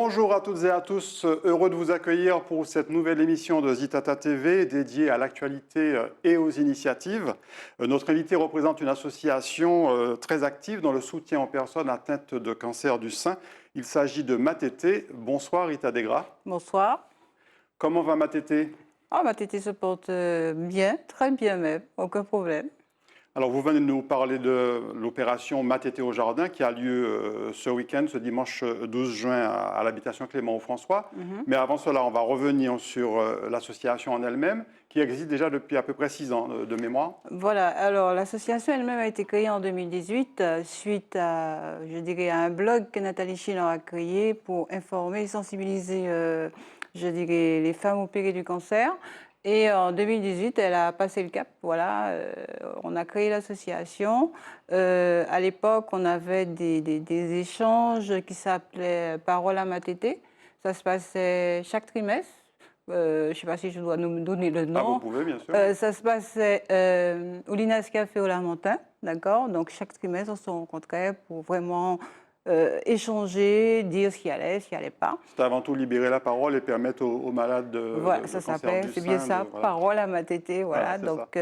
Bonjour à toutes et à tous, heureux de vous accueillir pour cette nouvelle émission de Zitata TV dédiée à l'actualité et aux initiatives. Notre invité représente une association très active dans le soutien aux personnes atteintes de cancer du sein. Il s'agit de Matété. Bonsoir Rita Degra. Bonsoir. Comment va Matété? Ma tétée se porte bien, très bien même, aucun problème. Alors vous venez de nous parler de l'opération Matété au jardin qui a lieu ce week-end, ce dimanche 12 juin à l'habitation Clément-François. Mais avant cela, on va revenir sur l'association en elle-même qui existe déjà depuis à peu près 6 ans de mémoire. Voilà, alors l'association elle-même a été créée en 2018 suite à, je dirais, à un blog que Nathalie Chilin a créé pour informer et sensibiliser, je dirais, les femmes opérées du cancer. Et en 2018, elle a passé le cap. Voilà, on a créé l'association. À l'époque, on avait des échanges qui s'appelaient Parole à ma tétée. Ça se passait chaque trimestre. Je ne sais pas si je dois nous donner le nom. Ah, vous pouvez, bien sûr. Ça se passait au Linas Café au Lamentin, d'accord. Donc chaque trimestre, on se rencontrait pour vraiment échanger, dire ce qui allait, ce qui n'allait pas. C'était avant tout libérer la parole et permettre aux malades Voilà, ça de cancer s'appelait, du c'est bien sein. ça, Voilà. Parole à ma tétée, voilà. Voilà, Donc,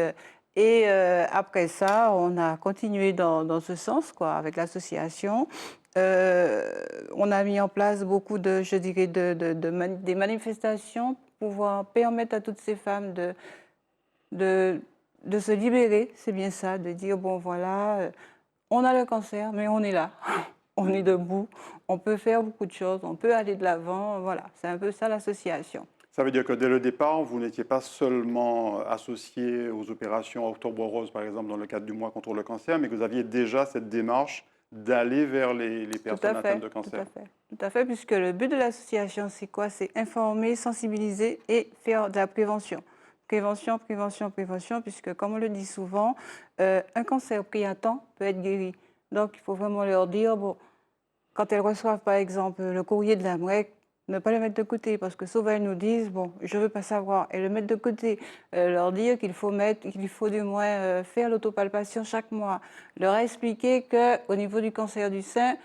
et après ça, on a continué dans ce sens, quoi, avec l'association. On a mis en place beaucoup de, je dirais, des manifestations pour pouvoir permettre à toutes ces femmes de se libérer, c'est bien ça, de dire, bon voilà, on a le cancer, mais on est là, on est debout, on peut faire beaucoup de choses, on peut aller de l'avant, voilà, c'est un peu ça l'association. Ça veut dire que dès le départ, vous n'étiez pas seulement associé aux opérations Octobre Rose, par exemple, dans le cadre du mois contre le cancer, mais que vous aviez déjà cette démarche d'aller vers les personnes atteintes de cancer. Tout à fait, puisque le but de l'association, c'est quoi? C'est informer, sensibiliser et faire de la prévention. Prévention, prévention, prévention, puisque comme on le dit souvent, un cancer pris à temps peut être guéri. Donc, il faut vraiment leur dire, bon, quand elles reçoivent par exemple le courrier de la MREC, ne pas le mettre de côté, parce que souvent elles nous disent, bon, je ne veux pas savoir, et le mettre de côté, leur dire qu'il faut du moins faire l'autopalpation chaque mois, leur expliquer qu'au niveau du cancer du sein,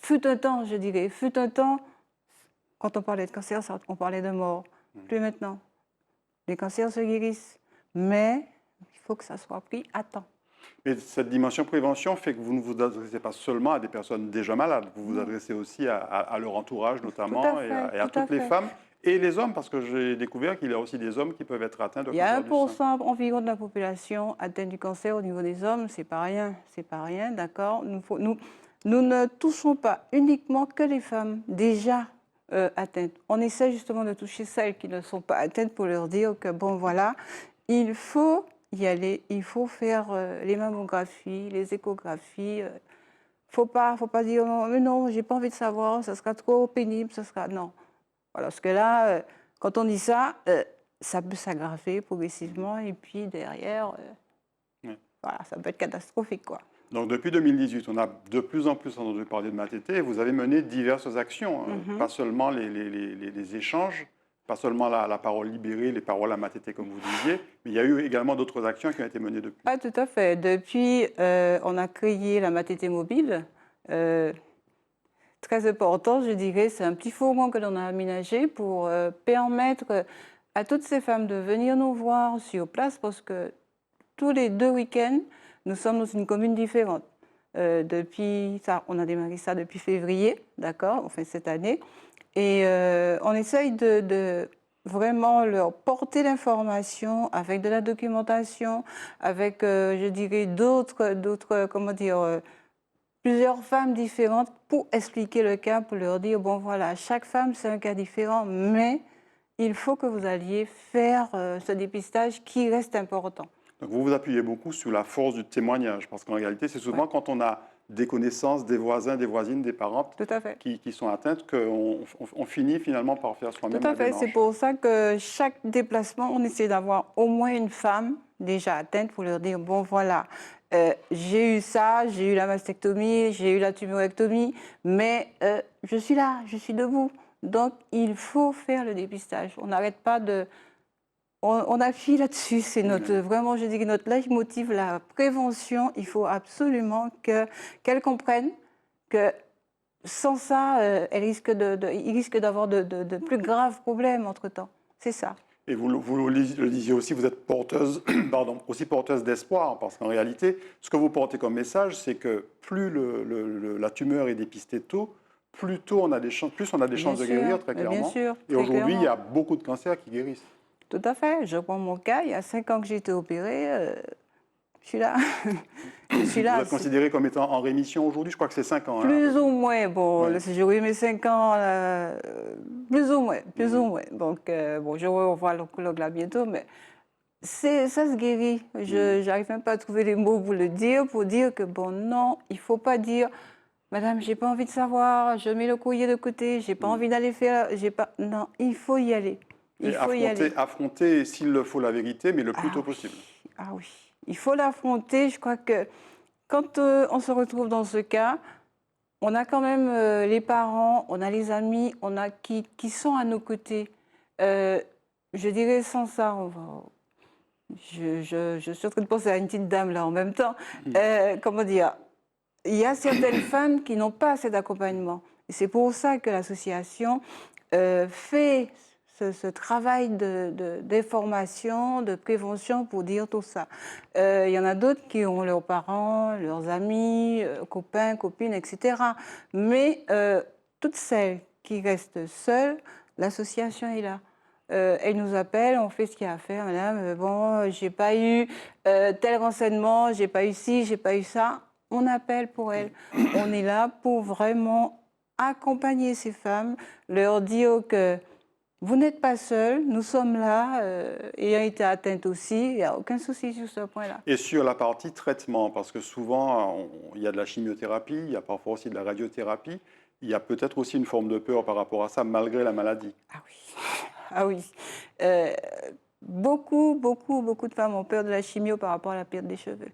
fut un temps, je dirais, fut un temps, quand on parlait de cancer, on parlait de mort, plus maintenant. Les cancers se guérissent, mais il faut que ça soit pris à temps. Mais cette dimension prévention fait que vous ne vous adressez pas seulement à des personnes déjà malades, vous vous adressez aussi à leur entourage notamment et à toutes les femmes et les hommes, parce que j'ai découvert qu'il y a aussi des hommes qui peuvent être atteints de cancer du sein. Il y a 1% environ de la population atteinte du cancer au niveau des hommes, c'est pas rien, d'accord. Nous ne touchons pas uniquement que les femmes déjà atteintes. On essaie justement de toucher celles qui ne sont pas atteintes pour leur dire que bon voilà, il faut y aller, il faut faire les mammographies, les échographies. Faut pas dire non, mais non, j'ai pas envie de savoir, ça sera trop pénible, ça sera non. Voilà, parce que là, quand on dit ça, ça peut s'aggraver progressivement et puis derrière, voilà, ça peut être catastrophique, quoi. Donc depuis 2018, on a de plus en plus entendu parler de Matété et vous avez mené diverses actions, pas seulement les échanges, pas seulement la parole libérée, les paroles à Matété comme vous disiez, mais il y a eu également d'autres actions qui ont été menées depuis. Ah, tout à fait. Depuis, on a créé la Matété mobile. Très important, je dirais, c'est un petit fourgon que l'on a aménagé pour permettre à toutes ces femmes de venir nous voir sur place parce que tous les 2 week-ends, nous sommes dans une commune différente. Depuis ça, on a démarré ça depuis février, d'accord, enfin cette année. Et on essaye de vraiment leur porter l'information avec de la documentation, avec, je dirais, d'autres, comment dire, plusieurs femmes différentes pour expliquer le cas, pour leur dire, bon voilà, chaque femme c'est un cas différent, mais il faut que vous alliez faire ce dépistage qui reste important. Donc vous vous appuyez beaucoup sur la force du témoignage, parce qu'en réalité, c'est souvent quand on a des connaissances, des voisins, des voisines, des parents qui sont atteintes qu'on finit finalement par faire soi-même la démarche. C'est pour ça que chaque déplacement, on essaie d'avoir au moins une femme déjà atteinte pour leur dire, bon voilà, j'ai eu ça, j'ai eu la mastectomie, j'ai eu la tumorectomie, mais je suis là, je suis debout. Donc il faut faire le dépistage. On n'arrête pas de... On appuie là-dessus, c'est vraiment, je dirais, notre leitmotiv, la prévention. Il faut absolument qu'elles comprennent que sans ça, il risque d'avoir de plus graves problèmes entre-temps. C'est ça. Et vous le disiez aussi, vous êtes porteuse, pardon, aussi porteuse d'espoir, parce qu'en réalité, ce que vous portez comme message, c'est que plus la tumeur est dépistée tôt, plus on a des chances de guérir, très Bien clairement. sûr, Et très aujourd'hui, il y clairement. a beaucoup de cancers qui guérissent. Tout à fait. Je prends mon cas. Il y a 5 ans que j'ai été opérée. Je suis là. Je suis Vous là. êtes considéré comme étant en rémission aujourd'hui, je crois que c'est 5 ans. Hein, à peu Plus près. ou moins. Bon, Ouais. j'ai eu mes 5 ans. Plus ou moins. Plus ou moins. Donc, bon, je vais revoir l'oncologue là bientôt. Mais ça se guérit. Je n'arrive même pas à trouver les mots pour dire que, bon, non, il ne faut pas dire, Madame, j'ai pas envie de savoir, je mets le courrier de côté, j'ai pas envie d'aller faire, j'ai pas. Non, il faut y aller. Il Et faut y aller. affronter, s'il le faut, la vérité, mais le plus tôt Ah oui, possible. ah oui. Il faut l'affronter. Je crois que quand on se retrouve dans ce cas, on a quand même les parents, on a les amis, on a qui sont à nos côtés. Je dirais sans ça, je suis en train de penser à une petite dame là en même temps. Comment dire? Il y a certaines femmes qui n'ont pas assez d'accompagnement. Et c'est pour ça que l'association fait ce travail d'information, de prévention pour dire tout ça. Il y en a d'autres qui ont leurs parents, leurs amis, copains, copines, etc. Mais toutes celles qui restent seules, l'association est là. Elle nous appelle, on fait ce qu'il y a à faire, madame. Bon, j'ai pas eu tel renseignement, j'ai pas eu ci, j'ai pas eu ça. On appelle pour elles. On est là pour vraiment accompagner ces femmes, leur dire que vous n'êtes pas seuls, nous sommes là, ayant été atteintes aussi, il n'y a aucun souci sur ce point-là. Et sur la partie traitement, parce que souvent, il y a de la chimiothérapie, il y a parfois aussi de la radiothérapie, il y a peut-être aussi une forme de peur par rapport à ça, malgré la maladie. Ah oui, ah oui. Euh, beaucoup de femmes ont peur de la chimio par rapport à la perte des cheveux.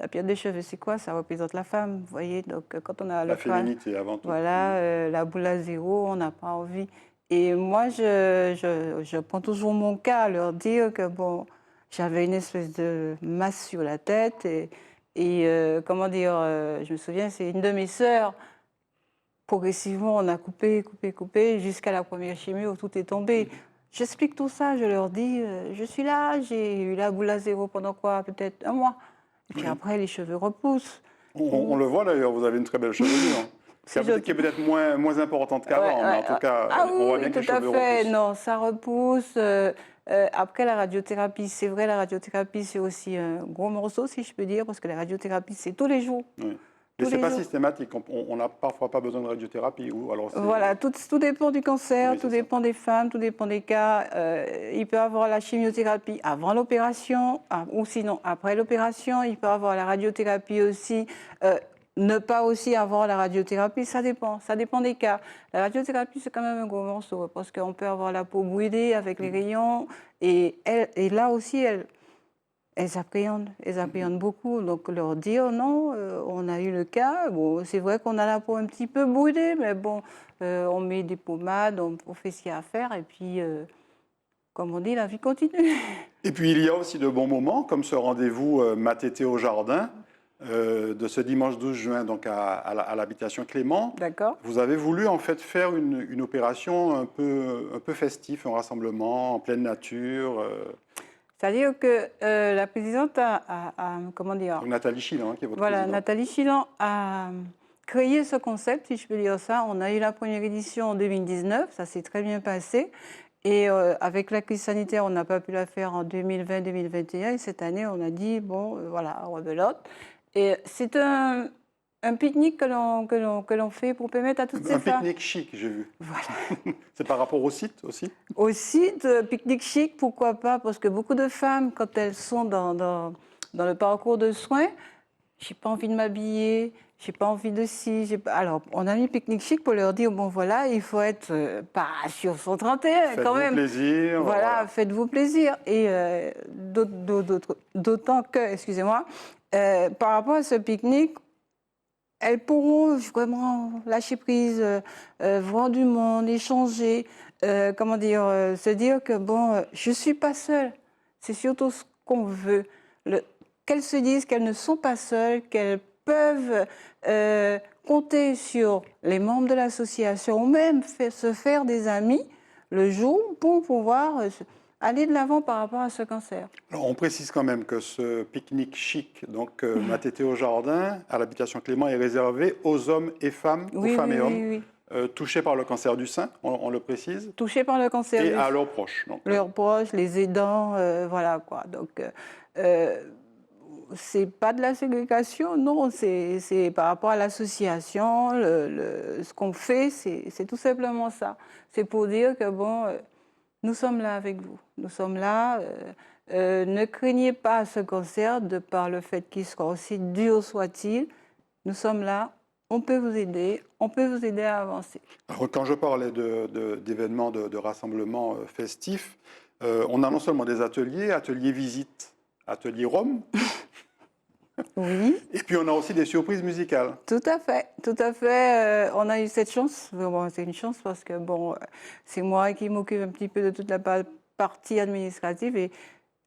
La perte des cheveux, c'est quoi? Ça représente la femme, vous voyez. Donc, quand on a La féminité avant tout. voilà, la boule à zéro, on n'a pas envie. Et moi, je prends toujours mon cas à leur dire que, bon, j'avais une espèce de masse sur la tête. Comment dire, je me souviens, c'est une de mes sœurs. Progressivement, on a coupé, jusqu'à la première chimio où tout est tombé. J'explique tout ça, je leur dis, je suis là, j'ai eu la boule à zéro pendant quoi? Peut-être un mois. Et puis après, les cheveux repoussent. On le voit d'ailleurs, vous avez une très belle chevelure, qui est peut-être moins importante qu'avant, mais en tout cas, Ah on voit oui, bien que tout les à cheveux fait. repoussent. Non, ça repousse. Après la radiothérapie, c'est vrai, la radiothérapie, c'est aussi un gros morceau, si je peux dire, parce que la radiothérapie, c'est tous les jours. Oui. Mais Tous ce n'est les pas jours. systématique, on n'a parfois pas besoin de radiothérapie. Ou alors Voilà, tout dépend du cancer, Oui, tout c'est ça. dépend des femmes, tout dépend des cas. Il peut avoir la chimiothérapie avant l'opération, ou sinon après l'opération. Il peut avoir la radiothérapie aussi. Ne pas aussi avoir la radiothérapie, ça dépend des cas. La radiothérapie, c'est quand même un gros morceau, parce qu'on peut avoir la peau brûlée avec les rayons. Et là aussi, elles appréhendent beaucoup. Donc leur dire non, on a eu le cas. Bon, c'est vrai qu'on a la peau un petit peu brûlée, mais bon, on met des pommades, on fait ce qu'il y a à faire, et puis, comme on dit, la vie continue. Et puis il y a aussi de bons moments, comme ce rendez-vous Matété au jardin de ce dimanche 12 juin donc à l'habitation Clément. D'accord. Vous avez voulu en fait faire une opération un peu festive, un rassemblement en pleine nature. C'est-à-dire que la présidente comment dire, Donc Nathalie Chilan, qui est votre voilà, présidente. Nathalie Chilan a créé ce concept, si je peux dire ça. On a eu la première édition en 2019, ça s'est très bien passé. Et avec la crise sanitaire, on n'a pas pu la faire en 2020-2021. Et cette année, on a dit, bon, voilà, rebelote. Et c'est un pique-nique que l'on fait pour permettre à toutes ces Un femmes. pique-nique chic, j'ai vu. Voilà. C'est par rapport au site aussi? Aussi, pique-nique chic, pourquoi pas? Parce que beaucoup de femmes, quand elles sont dans le parcours de soins, j'ai pas envie de m'habiller, j'ai pas envie de ci, Alors, on a mis pique-nique chic pour leur dire, bon voilà, il faut être pas sur son 31 quand même. Faites-vous plaisir. Voilà, faites-vous plaisir. Et d'autant que, excusez-moi, par rapport à ce pique-nique, elles pourront vraiment lâcher prise, voir du monde, échanger, comment dire, se dire que bon, je suis pas seule. C'est surtout ce qu'on veut. Qu'elles se disent qu'elles ne sont pas seules, qu'elles peuvent compter sur les membres de l'association ou même se faire des amis le jour pour pouvoir aller de l'avant par rapport à ce cancer. Alors, on précise quand même que ce pique-nique chic, donc Matété au jardin, à l'habitation Clément, est réservé aux hommes et femmes, Oui, aux femmes oui, et hommes oui, oui. touchés par le cancer du sein, on le précise, Touchés par le cancer et du à leurs proches. Donc, leurs proches, les aidants, voilà quoi. Donc, c'est pas de la ségrégation, non, c'est par rapport à l'association, ce qu'on fait, c'est tout simplement ça. C'est pour dire que bon, nous sommes là avec vous, nous sommes là. Ne craignez pas ce cancer de par le fait qu'il soit aussi dur soit-il. Nous sommes là, on peut vous aider à avancer. alors, quand je parlais d'événements, de rassemblements festifs, on a non seulement des ateliers visites, ateliers Rome, Oui. et puis on a aussi des surprises musicales. Tout à fait, tout à fait. On a eu cette chance. Bon, c'est une chance parce que bon, c'est moi qui m'occupe un petit peu de toute la partie administrative et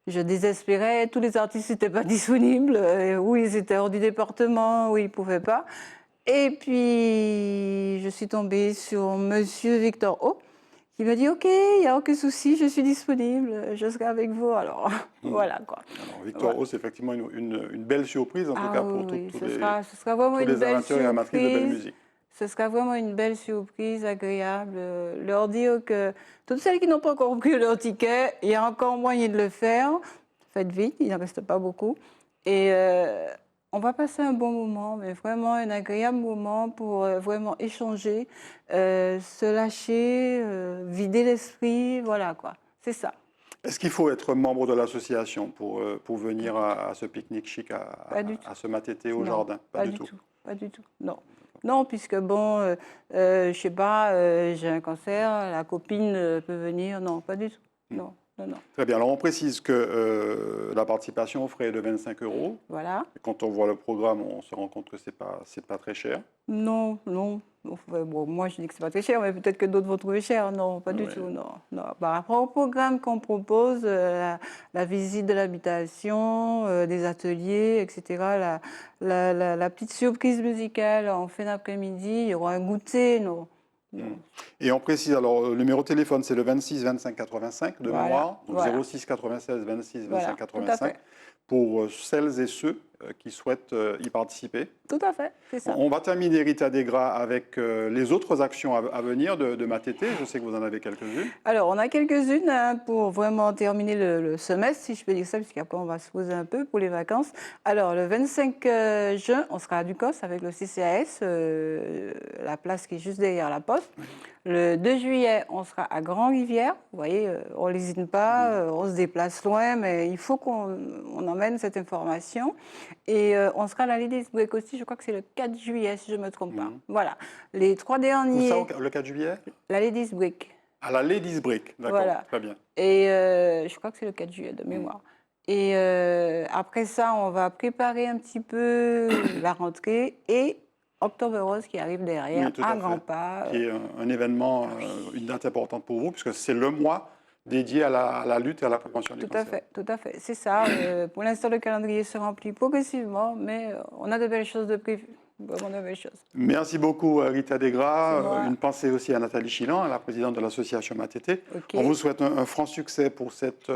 je désespérais. Tous les artistes n'étaient pas disponibles. Ou ils étaient hors du département, ou ils ne pouvaient pas. Et puis, je suis tombée sur Monsieur Victor O, qui m'a dit « Ok, il n'y a aucun souci, je suis disponible, je serai avec vous. » Alors, voilà quoi. Alors, Victor Voilà. O, c'est effectivement une belle surprise, en tout Ah cas pour oui, tous ce sera vraiment tous une les belle amateurs et amatrices de belle surprise. musique. Ce sera vraiment une belle surprise, agréable. Leur dire que toutes celles qui n'ont pas encore pris leur ticket, il y a encore moyen de le faire. Faites vite, il n'en reste pas beaucoup. Et on va passer un bon moment, mais vraiment un agréable moment pour vraiment échanger, se lâcher, vider l'esprit, voilà quoi. C'est ça. Est-ce qu'il faut être membre de l'association pour venir à ce pique-nique chic, Pas du tout. à ce matété au Non, jardin? pas du tout. Pas du tout. Non. Non, puisque bon, je sais pas, j'ai un cancer, la copine peut venir. Non, pas du tout. Non, non, non. Très bien. Alors, on précise que la participation au frais est de 25 €. Voilà. Et quand on voit le programme, on se rend compte que c'est pas très cher. Non, non. Enfin, bon, moi, je dis que c'est pas très cher, mais peut-être que d'autres vont trouver cher. Non, pas du Ouais. tout, non. Non. Par rapport au programme qu'on propose, la visite de l'habitation, des ateliers, etc., la petite surprise musicale en fin d'après-midi, il y aura un goûter, non. Non. Et on précise, alors, le numéro de téléphone, c'est le 26 25 85 de Voilà, mémoire, donc voilà. 06 96 26 Voilà, 25 tout à 85, fait. pour celles et ceux qui souhaitent y participer. Tout à fait, c'est ça. On va terminer, Rita Desgras, avec les autres actions à venir de Matété. Je sais que vous en avez quelques-unes. Alors, on a quelques-unes hein, pour vraiment terminer le semestre, si je peux dire ça, puisqu'après on va se poser un peu pour les vacances. Alors, le 25 juin, on sera à Ducos avec le CCAS, la place qui est juste derrière la poste. Le 2 juillet, on sera à Grand-Rivière. Vous voyez, on n'hésite pas, on se déplace loin, mais il faut qu'on emmène cette information. Et on sera à la Ladies Break aussi, je crois que c'est le 4 juillet, si je ne me trompe pas. Voilà. Les 3 Où derniers. ça, le 4 juillet? La Ladies Break. À la Ladies Break, d'accord, Voilà. très bien. Et je crois que c'est le 4 juillet de mémoire. Et après ça, on va préparer un petit peu la rentrée et Octobre Rose qui arrive derrière, Oui, tout à à grands fait. pas. Qui est un événement, une date importante pour vous, puisque c'est le mois dédié à la lutte et à la prévention du cancer. Tout à fait, c'est ça. Pour l'instant, le calendrier se remplit progressivement, mais on a de belles choses de prévues, vraiment de belles choses. Merci beaucoup, Rita C'est Desgras. moi. Une pensée aussi à Nathalie Chilan, la présidente de l'association Matété. Ok. On vous souhaite un franc succès pour cette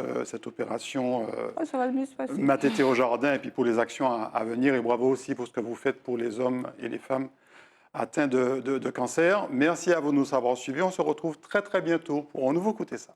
opération Oh, ça va mieux se passer. Matété au jardin et puis pour les actions à venir. Et bravo aussi pour ce que vous faites pour les hommes et les femmes atteints de cancer. Merci à vous de nous avoir suivis. On se retrouve très très bientôt pour un nouveau Côté Ça.